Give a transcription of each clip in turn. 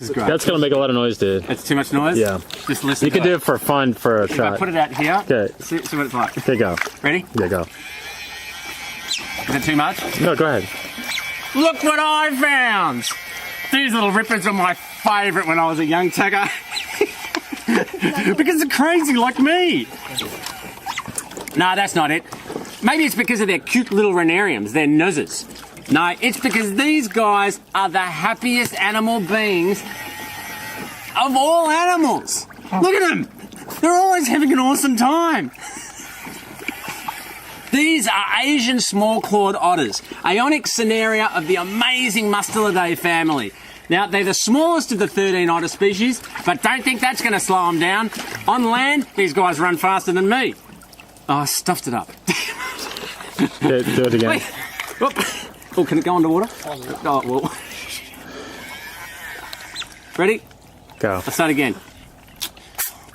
This is great. That's gonna make a lot of noise, dude. It's too much noise? Yeah. Just listen. You can do it for fun, for a If shot. I put it out here, Okay. see what it's like. Okay, go. Ready? Yeah, go. Is it too much? No, go ahead. Look what I found! These little rippers are my favourite when I was a young tagger. Because they're crazy like me. No, that's not it. Maybe it's because of their cute little renariums, their nuzzes. No, it's because these guys are the happiest animal beings of all animals. Look at them. They're always having an awesome time. These are Asian small-clawed otters, Ionic Cinerea of the amazing Mustelidae family. Now, they're the smallest of the 13 otter species, but don't think that's going to slow them down. On land, these guys run faster than me. Oh, I stuffed it up. Okay, do it again. Wait. Whoop. Oh, can it go underwater? Oh, well. Ready? Go. Let's start again.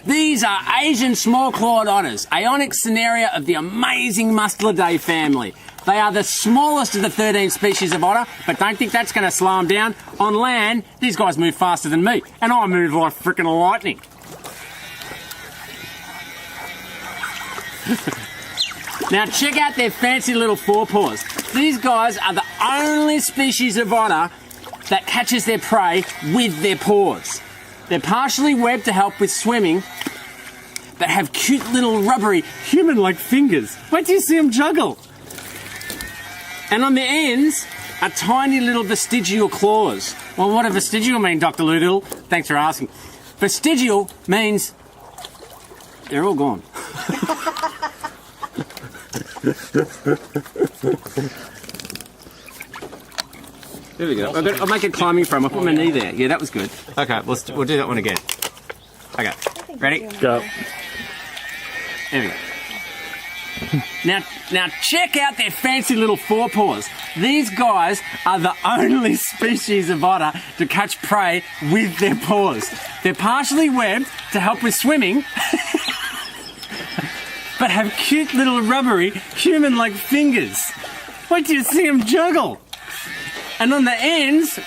These are Asian small-clawed otters, Ionic Cinerea of the amazing Mustelidae family. They are the smallest of the 13 species of otter, but don't think that's going to slow them down. On land, these guys move faster than me, and I move like frickin' lightning. Now check out their fancy little forepaws. These guys are the only species of otter that catches their prey with their paws. They're partially webbed to help with swimming, but have cute little rubbery human-like fingers. Wait till you see them juggle. And on the ends are tiny little vestigial claws. Well, what does vestigial mean, Dr. Lou? Thanks for asking. Vestigial means they're all gone. There we go. I'll make a climbing frame. I'll put my knee there. Yeah, that was good. Okay, we'll do that one again. Okay, ready? Go. There we go. Now check out their fancy little forepaws. These guys are the only species of otter to catch prey with their paws. They're partially webbed to help with swimming, but have cute little rubbery human-like fingers. Wait till you see them juggle. And on the ends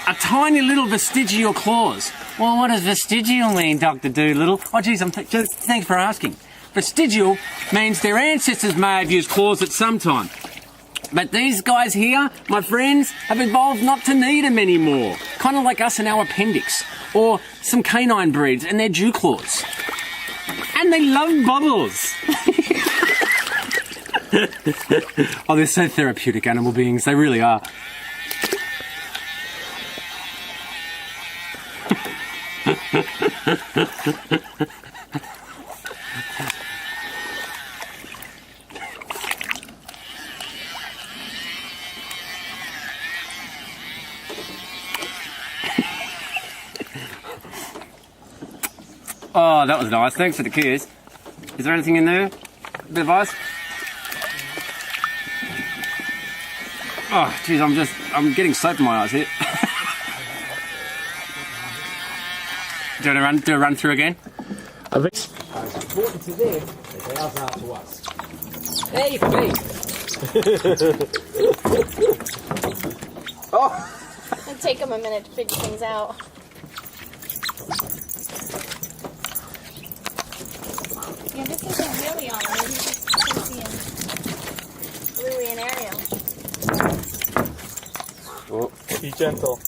are tiny little vestigial claws. Well, what does vestigial mean, Dr. Doolittle? Oh, geez, thanks for asking. Vestigial means their ancestors may have used claws at some time. But these guys here, my friends, have evolved not to need them anymore. Kind of like us and our appendix. Or some canine breeds and their dew claws. And they love bubbles. Oh, they're so therapeutic animal beings. They really are. Oh, that was nice. Thanks for the kiss. Is there anything in there? A bit of ice? Oh, geez, I'm getting soap in my eyes here. Do you want to run through again? I think. It's important to them as ours are to us. There you can be. Oh! It'll take them a minute to figure things out. Yeah, this isn't really on. Maybe just Quincy and Louie and Ariel. Oh, be gentle.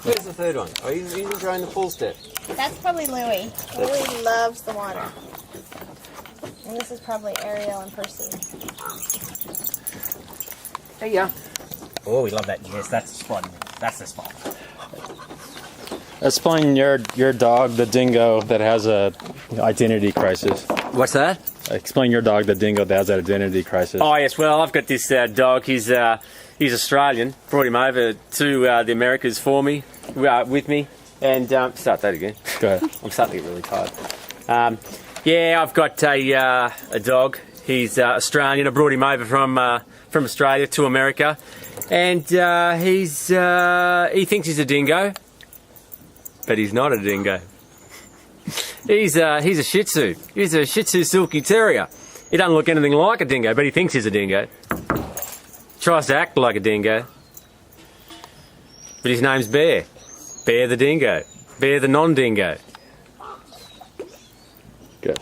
Where's the third one? Oh, he's enjoying the full step. That's probably Louie. Louie loves the water. And this is probably Ariel and Percy. There you go. Oh, we love that. Yes, that's the spot. That's the spot. Explain your dog, the dingo, that has a identity crisis. What's that? Explain your dog, the dingo, that has an identity crisis. Oh yes, well I've got this dog. He's Australian. Brought him over to the Americas for me, with me, and start that again. Go ahead. I'm starting to get really tired. Yeah, I've got a dog. He's Australian. I brought him over from Australia to America, and he thinks he's a dingo, but he's not a dingo. He's a Shih Tzu. He's a Shih Tzu Silky Terrier, He doesn't look anything like a dingo, but he thinks he's a dingo. Tries to act like a dingo. But his name's Bear. Bear the dingo. Bear the non-dingo. Good.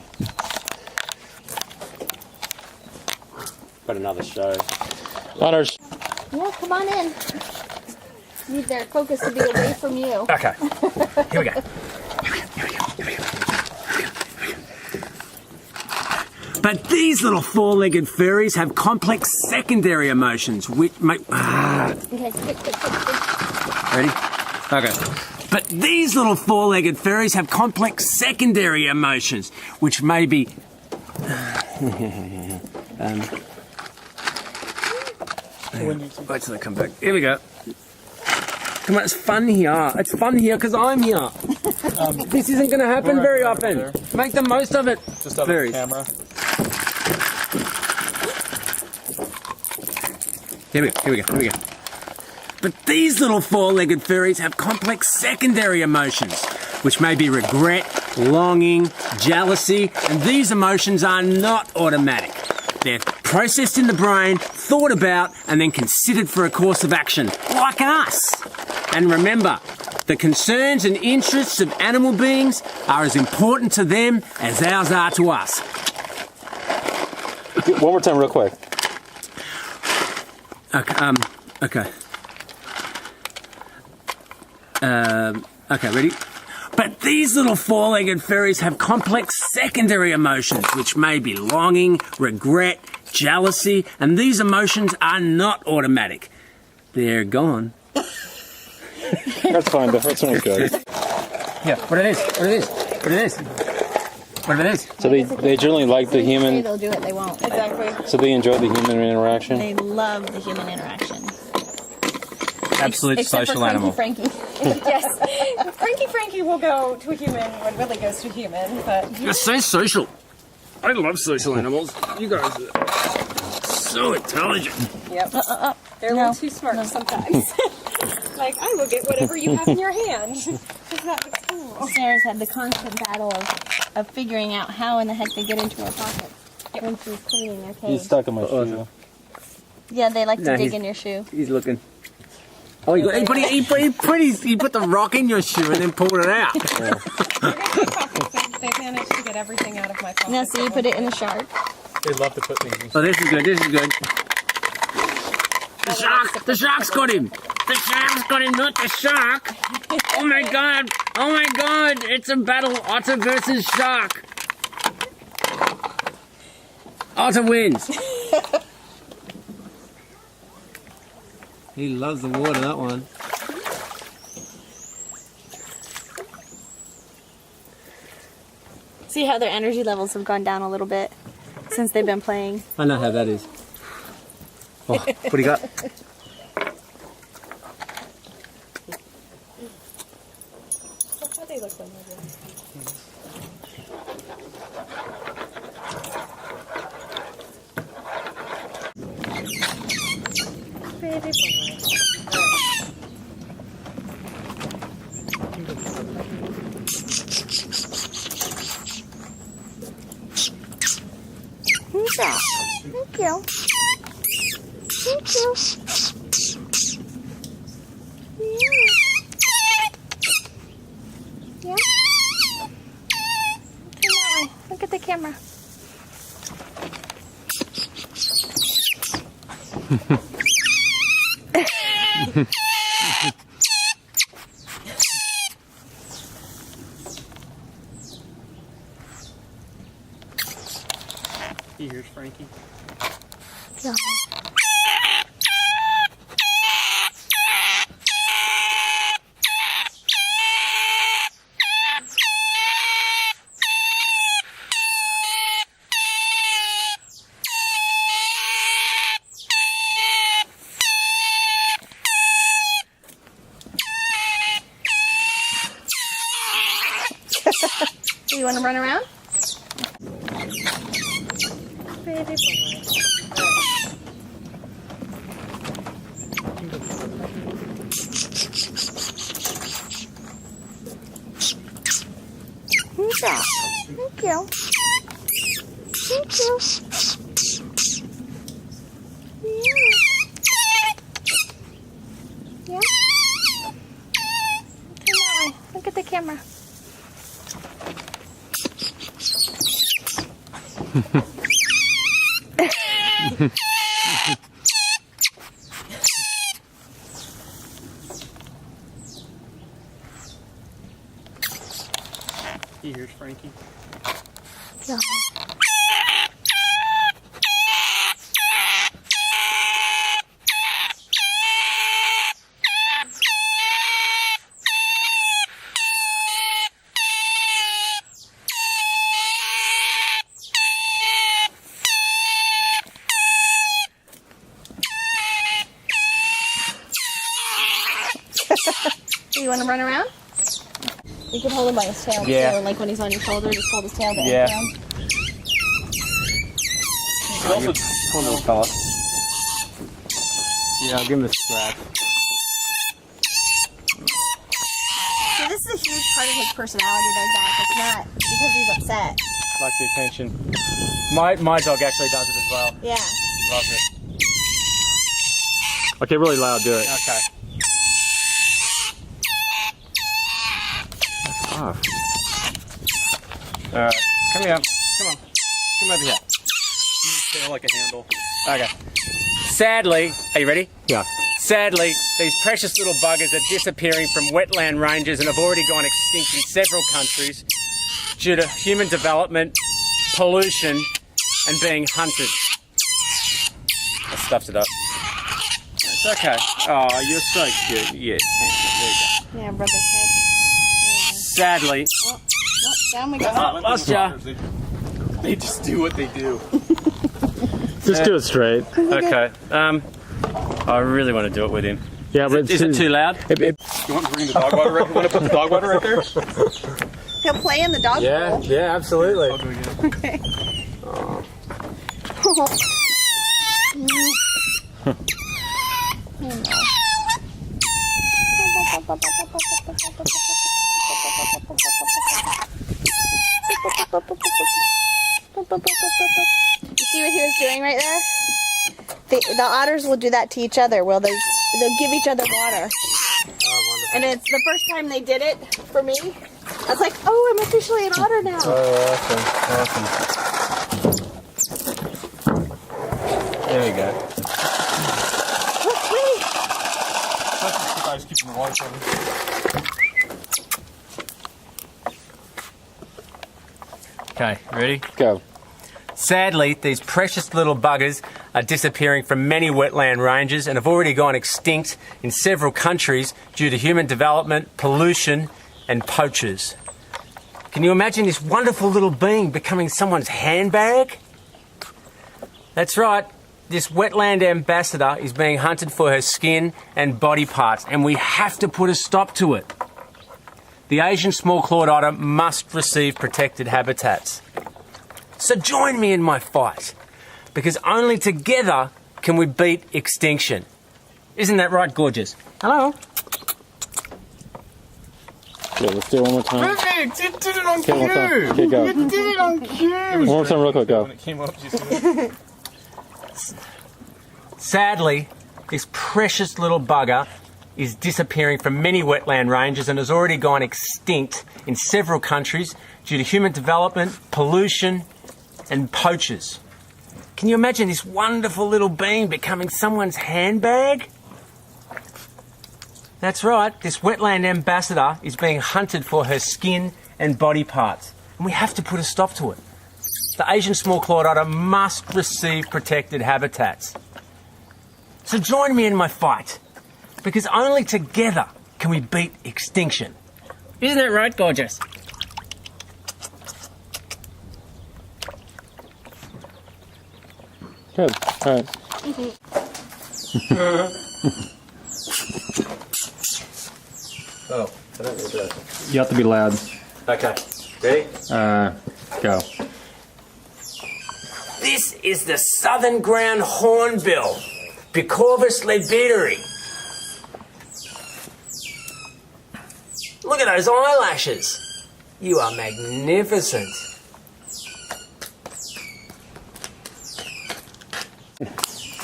Got another show. Hunters. Yeah, come on in. Need their focus to be away from you. Okay. Here we go. But these little four-legged furries have complex secondary emotions which make... Okay, quick. Ready? Okay. But these little four-legged furries have complex secondary emotions, which may be... Wait till they come back. Here we go. Come on, it's fun here. It's fun here because I'm here. This isn't going to happen very often. Make the most of it. Just out Furries. of the camera. Here we go. But these little four-legged furries have complex secondary emotions, which may be regret, longing, jealousy, and these emotions are not automatic. They're processed in the brain, thought about, and then considered for a course of action, like us. And remember, the concerns and interests of animal beings are as important to them as ours are to us. One more time, real quick. Okay. Okay, ready? But these little four-legged furries have complex secondary emotions, which may be longing, regret, jealousy, and these emotions are not automatic. They're gone. That's fine. The first one was good. Yeah, what it is. So they generally like the Say human. they'll do it, they won't. Exactly. So they enjoy the human interaction. They love the human interaction. Absolute Except social for animal. Frankie. Yes. Frankie will go to a human when Willie goes to a human, but You're so social. I love social animals. You guys are so intelligent. yep. They're a little too smart sometimes. Like, I will get whatever you have in your hand. Isn't that cool? Sarah's had the constant battle of figuring out how in the heck they get into her pockets when she's cleaning their cage. He's stuck in my shoe. Yeah, they like to No, dig he's- in your shoe. He's looking. Oh, he put the rock in your shoe and then pulled it out. They're gonna be pockets. They've managed to get everything out of my pocket. Now, so you put it in the shark. They love to put things in. Oh, this is good. The shark's got him. The shark's got him, not the shark. Oh my god. It's a battle. Otter versus shark. Otter wins. He loves the water, that one. See how their energy levels have gone down a little bit since they've been playing. I know how that is. Oh, what do you got? How they look when they're doing. Who's that? Thank you. Thank you. Yeah. Turn that way. Look at the camera. Here's Frankie. Yeah. Do you want to run around? Who's that? Thank you. Thank you. Here's Frankie. No. You want to run around? You can hold him by his tail Yeah. too, like when he's on your shoulder, just hold his tail down. Yeah. down. One little fella. Yeah, I'll give him the strap. So this is a huge part of his personality, though, Zach. It's not because he's upset. Likes the attention. My dog actually does it as well. Yeah. Loves it. Okay, really loud, do it. Okay. Off. Alright, come here. Come on. Come over here. Feel like a handle. Okay. Sadly, are you ready? Yeah. Sadly, these precious little buggers are disappearing from wetland ranges and have already gone extinct in several countries due to human development, pollution, and being hunted. I stuffed it up. It's okay. Oh, you're so cute. Yeah. There you Yeah, rub his head. Sadly, Oh, down we go. lost ya. They just do what they do. Just do it straight. Okay. I really want to do it with him. Yeah, but Is it too loud? You want to bring the dog water right? You want to put the dog water right there? He'll play in the dog bowl. Yeah, absolutely. I'll go again. Okay. You see what he was doing right there? The otters will do that to each other. Well, they'll give each other water. And it's the first time they did it for me. I was like, oh, I'm officially an otter now. Awesome. There you go. Look, wait. The guy's keeping the water from me. Okay, ready? Go. Sadly, these precious little buggers are disappearing from many wetland ranges and have already gone extinct in several countries due to human development, pollution, and poachers. Can you imagine this wonderful little being becoming someone's handbag? That's right. This wetland ambassador is being hunted for her skin and body parts, and we have to put a stop to it. The Asian small-clawed otter must receive protected habitats. So join me in my fight, because only together can we beat extinction. Isn't that right, gorgeous? Hello? Okay, let's do it one more time. Perfect! It did it on Okay, one more time. Okay, go. It did it on cue! One more time, real quick, go. When it came up, you see it? Sadly, this precious little bugger is disappearing from many wetland ranges and has already gone extinct in several countries due to human development, pollution, and poachers. Can you imagine this wonderful little being becoming someone's handbag? That's right, this wetland ambassador is being hunted for her skin and body parts, and we have to put a stop to it. The Asian small-clawed otter must receive protected habitats. So join me in my fight, because only together can we beat extinction. Isn't that right, gorgeous? Good. All right. Oh, I don't need that. You have to be loud. Okay, ready? Go. This is the southern ground hornbill, Bicorvus ledbeaterei. Look at those eyelashes. You are magnificent.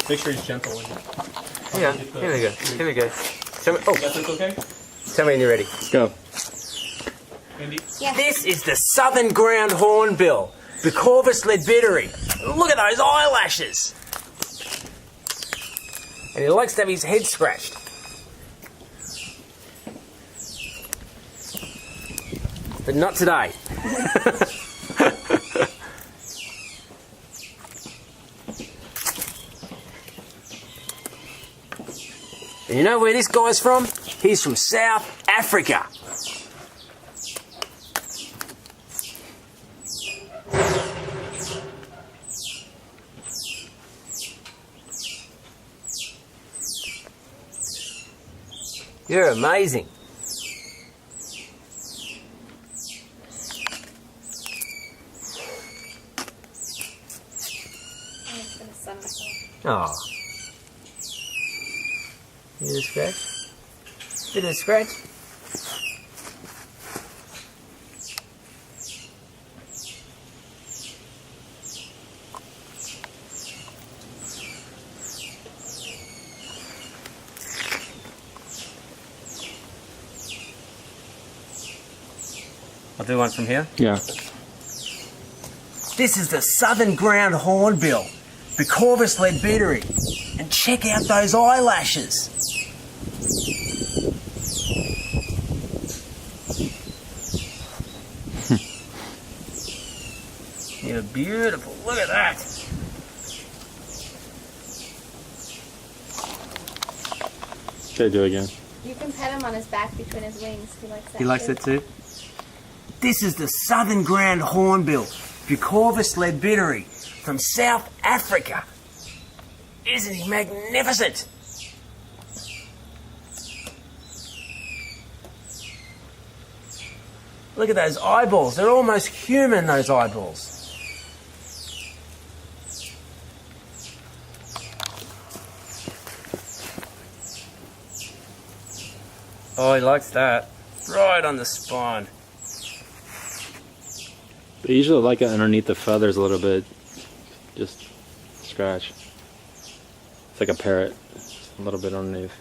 Make sure he's gentle with it. Here we go. Here we go. Tell me, That's okay? tell me when you're ready. Go. Andy? This is the southern ground hornbill, Bicorvus ledbeaterei. Look at those eyelashes. And he likes to have his head scratched. But not today. And you know where this guy's from? He's from South Africa. You're amazing. Oh. Bit of scratch. Bit of scratch. I'll do one from here. Yeah. This is the southern ground hornbill, Bucorvis leadbeaterii, and check out those eyelashes. You're beautiful. Look at that. Okay, do it again. You can pet him on his back between his wings. He likes that. Too? This is the southern ground hornbill, Bucorvis leadbeaterii, from South Africa. Isn't he magnificent? Look at those eyeballs. They're almost human, those eyeballs. Oh, he likes that. Right on the spine. They usually like it underneath the feathers a little bit. Just scratch. It's like a parrot. Just a little bit underneath.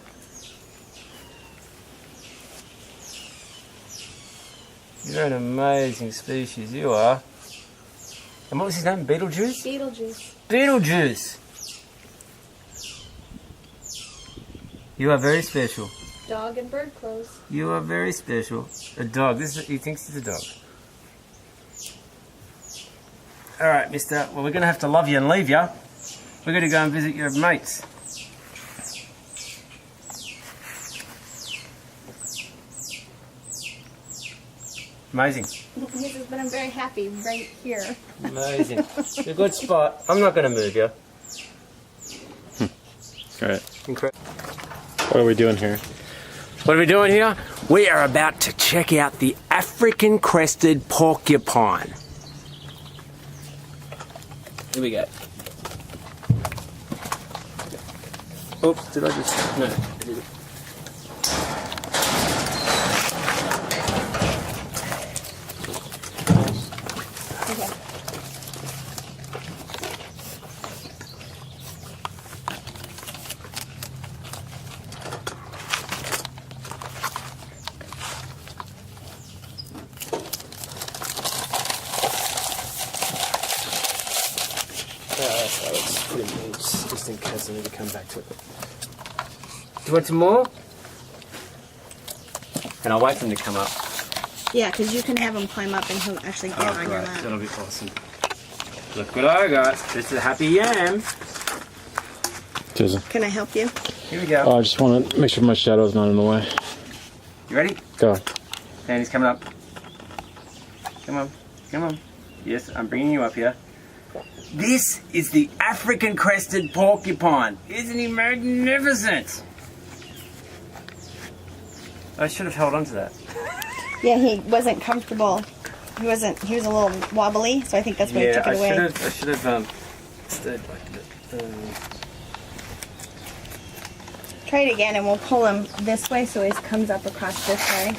You're an amazing species, you are. And what was his name? Beetlejuice? Beetlejuice. Beetlejuice! You are very special. Dog and bird clothes. You are very special. A dog. He thinks he's a dog. Alright, mister. Well, we're going to have to love you and leave you. We're going to go and visit your mates. Amazing. He says, but I'm very happy right here. Amazing. It's a good spot. I'm not going to move you. Alright. Incredible. What are we doing here? What are we doing here? We are about to check out the African crested porcupine. Here we go. Oops, did I just... No. Okay. Let's put him in just in case I need to come back to it. Do you want some more? And I'll wait for him to come up. Yeah, because you can have him climb up and he'll actually get on your lap. That'll be awesome. Look what I got. This is a happy yam. Susan. Can I help you? Here we go. Oh, I just want to make sure my shadow's not in the way. You ready? Go. And he's coming up. Come on. Come on. Yes, I'm bringing you up here. This is the African crested porcupine. Isn't he magnificent? I should have held on to that. Yeah, he wasn't comfortable. He was a little wobbly, so I think that's why he took it away. I should have stayed like that. Try it again and we'll pull him this way so he comes up across this way.